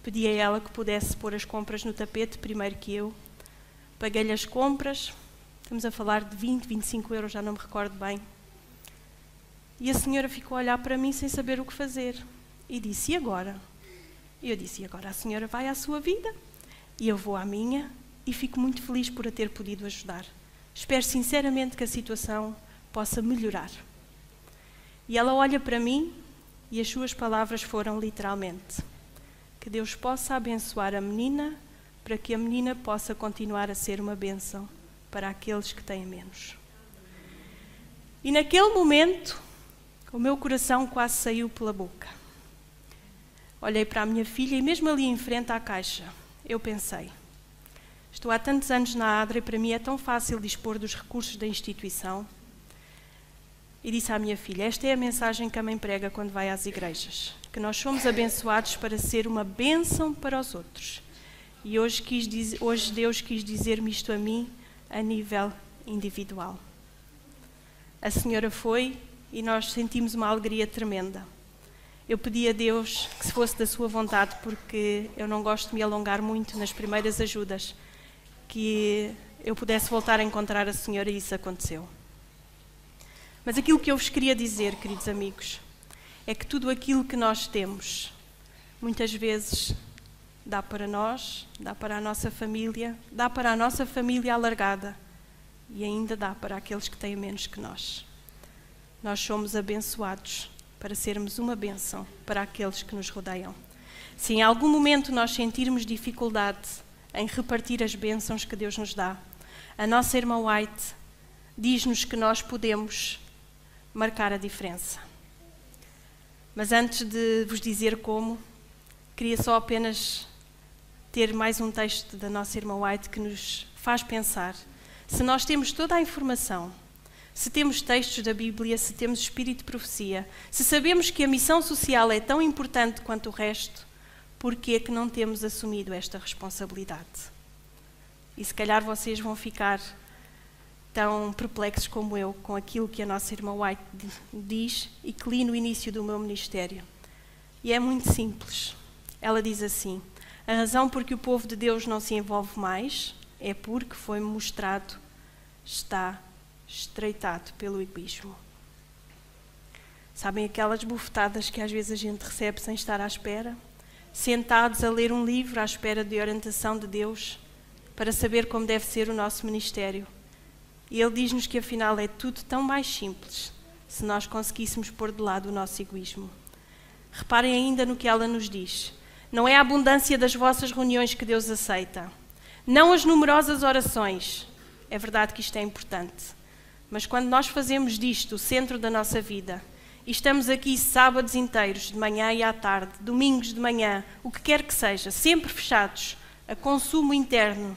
pedi a ela que pudesse pôr as compras no tapete primeiro que eu. Paguei-lhe as compras, estamos a falar de 20, 25 euros, já não me recordo bem. E a senhora ficou a olhar para mim sem saber o que fazer. E disse: e agora? E eu disse: e agora a senhora vai à sua vida e eu vou à minha, e fico muito feliz por a ter podido ajudar. Espero sinceramente que a situação possa melhorar. E ela olha para mim e as suas palavras foram literalmente: que Deus possa abençoar a menina para que a menina possa continuar a ser uma bênção para aqueles que têm menos. E naquele momento, o meu coração quase saiu pela boca. Olhei para a minha filha e mesmo ali em frente à caixa, eu pensei: estou há tantos anos na ADRA e para mim é tão fácil dispor dos recursos da instituição. E disse à minha filha: esta é a mensagem que a mãe prega quando vai às igrejas, que nós somos abençoados para ser uma bênção para os outros. E hoje Deus quis dizer-me isto a mim a nível individual. A senhora foi e nós sentimos uma alegria tremenda. Eu pedi a Deus que se fosse da sua vontade, porque eu não gosto de me alongar muito nas primeiras ajudas, que eu pudesse voltar a encontrar a senhora, e isso aconteceu. Mas aquilo que eu vos queria dizer, queridos amigos, é que tudo aquilo que nós temos, muitas vezes dá para nós, dá para a nossa família, dá para a nossa família alargada e ainda dá para aqueles que têm menos que nós. Nós somos abençoados para sermos uma bênção para aqueles que nos rodeiam. Se em algum momento nós sentirmos dificuldade em repartir as bênçãos que Deus nos dá, a nossa irmã White diz-nos que nós podemos marcar a diferença. Mas antes de vos dizer como, queria só apenas ter mais um texto da nossa irmã White que nos faz pensar. Se nós temos toda a informação, se temos textos da Bíblia, se temos espírito de profecia, se sabemos que a missão social é tão importante quanto o resto, por que é que não temos assumido esta responsabilidade? E se calhar vocês vão ficar tão perplexos como eu com aquilo que a nossa irmã White diz e que li no início do meu ministério. E é muito simples. Ela diz assim: a razão por que o povo de Deus não se envolve mais é porque foi mostrado, está estreitado pelo egoísmo. Sabem aquelas bufetadas que às vezes a gente recebe sem estar à espera? Sentados a ler um livro à espera de orientação de Deus para saber como deve ser o nosso ministério. E Ele diz-nos que afinal é tudo tão mais simples se nós conseguíssemos pôr de lado o nosso egoísmo. Reparem ainda no que ela nos diz: não é a abundância das vossas reuniões que Deus aceita, Não as numerosas orações. É verdade que isto é importante. Mas quando nós fazemos disto o centro da nossa vida, e estamos aqui sábados inteiros, de manhã e à tarde, domingos de manhã, o que quer que seja, sempre fechados a consumo interno,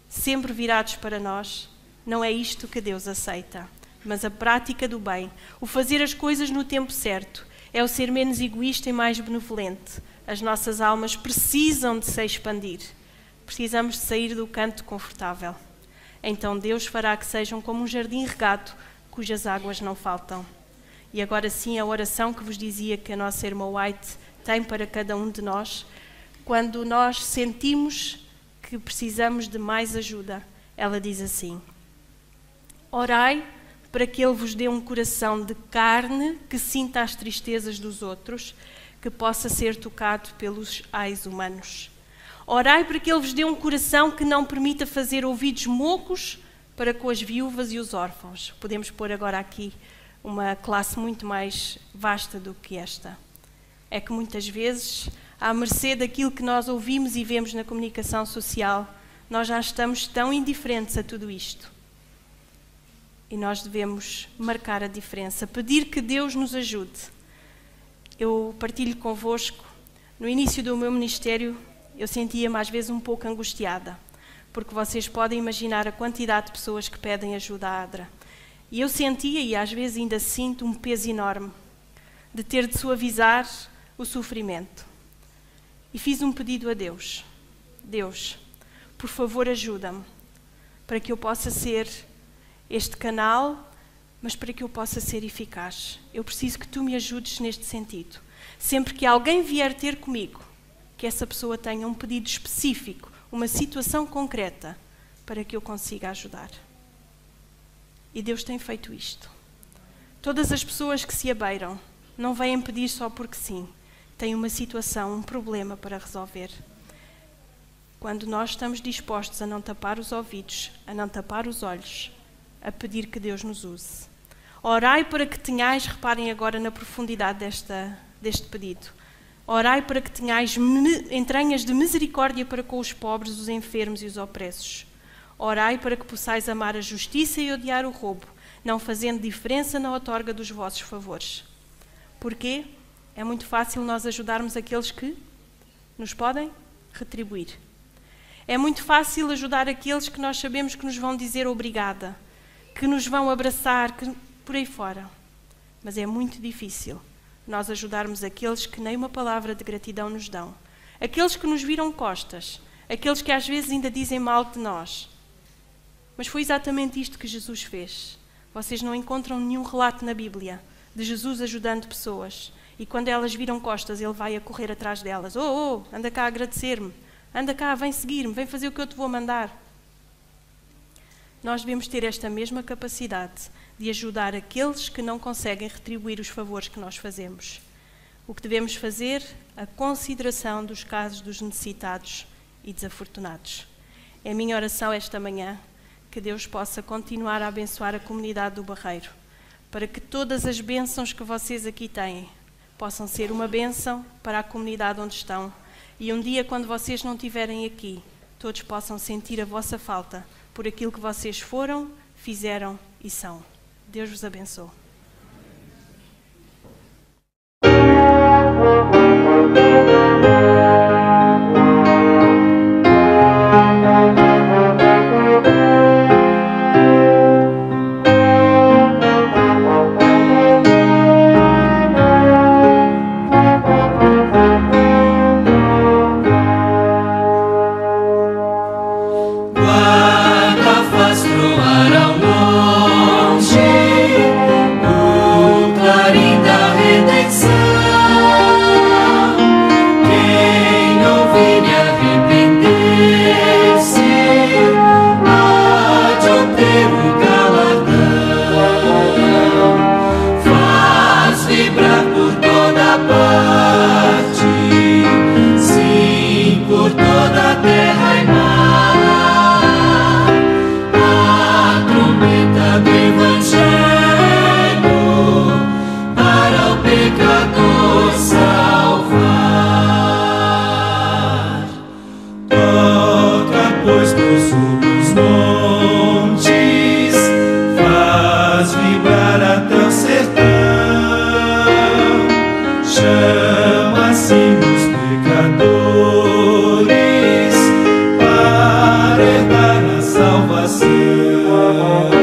sempre virados para nós, não é isto que Deus aceita. Mas a prática do bem, o fazer as coisas no tempo certo, é o ser menos egoísta e mais benevolente. As nossas almas precisam de se expandir. Precisamos de sair do canto confortável. Então Deus fará que sejam como um jardim regado, cujas águas não faltam. E agora sim, a oração que vos dizia que a nossa irmã White tem para cada um de nós, quando nós sentimos que precisamos de mais ajuda, ela diz assim: orai para que Ele vos dê um coração de carne que sinta as tristezas dos outros, que possa ser tocado pelos ais humanos. Orai para que Ele vos dê um coração que não permita fazer ouvidos mocos para com as viúvas e os órfãos. Podemos pôr agora aqui uma classe muito mais vasta do que esta. É que muitas vezes, à mercê daquilo que nós ouvimos e vemos na comunicação social, nós já estamos tão indiferentes a tudo isto. E nós devemos marcar a diferença, pedir que Deus nos ajude. Eu partilho convosco, no início do meu ministério, eu sentia-me às vezes um pouco angustiada, porque vocês podem imaginar a quantidade de pessoas que pedem ajuda à ADRA. E eu sentia, e às vezes ainda sinto, um peso enorme de ter de suavizar o sofrimento. E fiz um pedido a Deus. Deus, por favor, ajuda-me para que eu possa ser este canal, mas para que eu possa ser eficaz. Eu preciso que tu me ajudes neste sentido. Sempre que alguém vier ter comigo, que essa pessoa tenha um pedido específico, uma situação concreta, para que eu consiga ajudar. E Deus tem feito isto. Todas as pessoas que se abeiram não vêm pedir só porque sim. Têm uma situação, um problema para resolver. Quando nós estamos dispostos a não tapar os ouvidos, a não tapar os olhos, a pedir que Deus nos use. Orai para que tenhais, reparem agora na profundidade deste pedido, orai para que tenhais entranhas de misericórdia para com os pobres, os enfermos e os opressos. Orai para que possais amar a justiça e odiar o roubo, não fazendo diferença na outorga dos vossos favores. Porquê? É muito fácil nós ajudarmos aqueles que nos podem retribuir. É muito fácil ajudar aqueles que nós sabemos que nos vão dizer obrigada, que nos vão abraçar, que por aí fora. Mas é muito difícil nós ajudarmos aqueles que nem uma palavra de gratidão nos dão. Aqueles que nos viram costas, aqueles que às vezes ainda dizem mal de nós. Mas foi exatamente isto que Jesus fez. Vocês não encontram nenhum relato na Bíblia de Jesus ajudando pessoas. E quando elas viram costas, ele vai a correr atrás delas. Anda cá a agradecer-me. Anda cá, vem seguir-me, vem fazer o que eu te vou mandar. Nós devemos ter esta mesma capacidade de ajudar aqueles que não conseguem retribuir os favores que nós fazemos. O que devemos fazer? A consideração dos casos dos necessitados e desafortunados. É a minha oração esta manhã que Deus possa continuar a abençoar a comunidade do Barreiro, para que todas as bênçãos que vocês aqui têm possam ser uma bênção para a comunidade onde estão. E um dia, quando vocês não estiverem aqui, todos possam sentir a vossa falta por aquilo que vocês foram, fizeram e são. Deus vos abençoe. Música